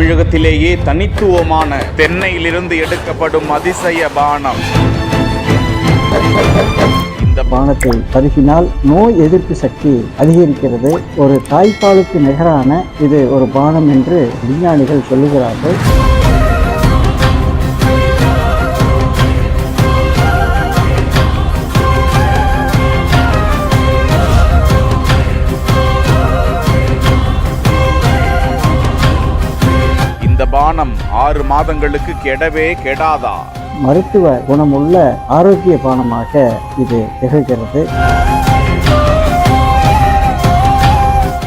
தமிழகத்திலேயே தனித்துவமான தென்னையிலிருந்து எடுக்கப்படும் அதிசய பானம். இந்த பானத்தை பருகினால் நோய் எதிர்ப்பு சக்தி அதிகரிக்கிறது. ஒரு தாய்ப்பாலுக்கு நிகரான இது ஒரு பானம் என்று விஞ்ஞானிகள் சொல்லுகிறார்கள். இந்த பானம் 6 மாதங்களுக்கு கெடவே கெடாதா. மருத்துவ குணமுள்ள ஆரோக்கிய பானமாக இது திகழ்கிறது.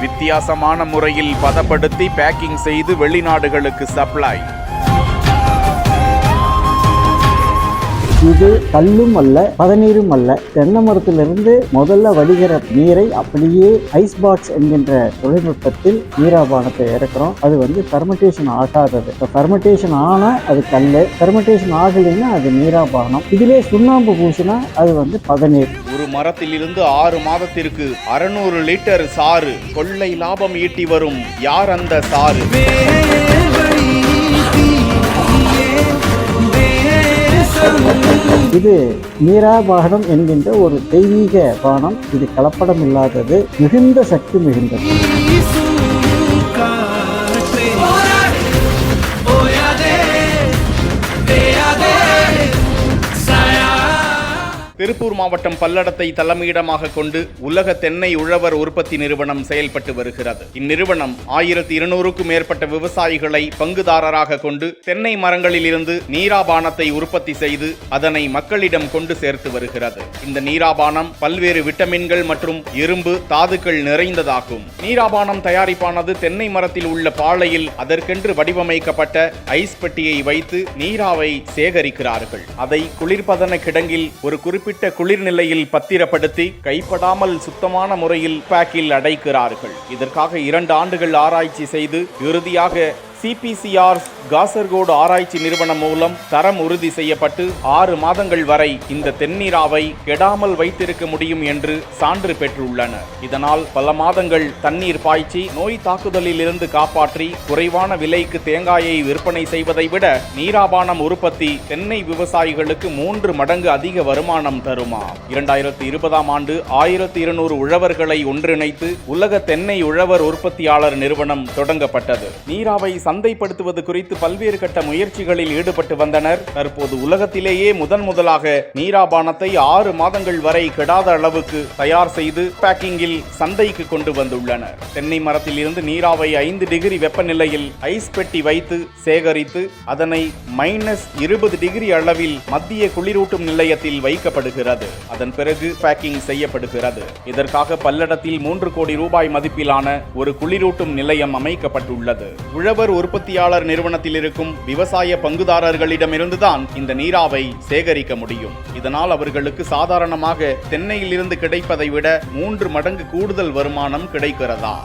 வித்தியாசமான முறையில் பதப்படுத்தி பேக்கிங் செய்து வெளிநாடுகளுக்கு சப்ளை. இது கல்லும் அல்ல, பதநீரும் அல்ல. தென்னை மரத்திலிருந்து முதல்ல வடிகிற நீரை அப்படியே ஐஸ் பாக்ஸ் என்கின்ற தொழில்நுட்பத்தில் நீராபானத்தை இறக்குறோம். அது ஃபெர்மெண்டேஷன் ஆகாதது. இப்போ ஃபெர்மெண்டேஷன் ஆனால் அது கல், ஃபெர்மெண்டேஷன் ஆகலைன்னா அது நீராபானம். இதிலே சுண்ணாம்பு பூசினா அது பதநீர். ஒரு மரத்திலிருந்து 6 மாதத்திற்கு 600 லிட்டர் சாறு கொள்ளை லாபம் ஈட்டி வரும் யார் அந்த சாறு? இது நீராபானம் என்கின்ற ஒரு தெய்வீக பானம். இது கலப்படம் இல்லாதது, மிகுந்த சக்தி மிகுந்தது. திருப்பூர் மாவட்டம் பல்லடத்தை தலைமையிடமாக கொண்டு உலக தென்னை உழவர் உற்பத்தி நிறுவனம் செயல்பட்டு வருகிறது. இந்நிறுவனம் 1200க்கும் மேற்பட்ட விவசாயிகளை பங்குதாரராக கொண்டு தென்னை மரங்களில் இருந்து நீராபானத்தை உற்பத்தி செய்து அதனை மக்களிடம் கொண்டு சேர்த்து வருகிறது. இந்த நீராபானம் பல்வேறு விட்டமின்கள் மற்றும் இரும்பு தாதுக்கள் நிறைந்ததாகும். நீராபானம் தயாரிப்பானது தென்னை மரத்தில் உள்ள பாளையில் அதற்கென்று வடிவமைக்கப்பட்ட ஐஸ் பெட்டியை வைத்து நீராவை சேகரிக்கிறார்கள். அதை குளிர்பதன கிடங்கில் ஒரு குறிப்பிட்ட குளிர் நிலையில் பத்திரப்படுத்தி கைப்படாமல் சுத்தமான முறையில் பேக்கில் அடைக்கிறார்கள். இதற்காக 2 ஆண்டுகள் ஆராய்ச்சி செய்து இறுதியாக CPCR காசர்கோடு ஆராய்ச்சி நிறுவனம் மூலம் தரம் உறுதி செய்யப்பட்டு 6 மாதங்கள் வரை இந்த தென்னீராவை கெடாமல் வைத்திருக்க முடியும் என்று சான்று பெற்றுள்ளனர். இதனால் பல மாதங்கள் தண்ணீர் பாய்ச்சி நோய் தாக்குதலில் இருந்து காப்பாற்றி குறைவான விலைக்கு தேங்காயை விற்பனை செய்வதை விட நீராபானம் உற்பத்தி தென்னை விவசாயிகளுக்கு 3 மடங்கு அதிக வருமானம் தருமா. 2020ஆம் ஆண்டு 1200 உழவர்களை ஒன்றிணைத்து உலக தென்னை உழவர் உற்பத்தியாளர் நிறுவனம் தொடங்கப்பட்டது. நீராவை சந்தைப்படுத்துவது குறித்து பல்வேறு கட்ட முயற்சிகளில் ஈடுபட்டு வந்தனர். தற்போது உலகத்திலேயே முதலாக நீராபானத்தை 6 மாதங்கள் வரை கெடாத அளவுக்கு தயார் செய்து பேக்கிங்கில் சந்தைக்கு கொண்டு வந்துள்ளனர். தென்னை மரத்தில் இருந்து நீராவை 5 டிகிரி வெப்பநிலையில் ஐஸ் பெட்டி வைத்து சேகரித்து அதனை -20 டிகிரி அளவில் மத்திய குளிரூட்டும் நிலையத்தில் வைக்கப்படுகிறது. அதன் பிறகு பேக்கிங் செய்யப்படுகிறது. இதற்காக பல்லடத்தில் 3 கோடி ரூபாய் மதிப்பிலான ஒரு குளிரூட்டும் நிலையம் அமைக்கப்பட்டுள்ளது. உழவர் உற்பத்தியாளர் நிறுவனத்தில் இருக்கும் விவசாய பங்குதாரர்களிடமிருந்துதான் இந்த நீராவை சேகரிக்க முடியும். இதனால் அவர்களுக்கு சாதாரணமாக தென்னையில் இருந்து கிடைப்பதை விட 3 மடங்கு கூடுதல் வருமானம் கிடைக்கிறதா.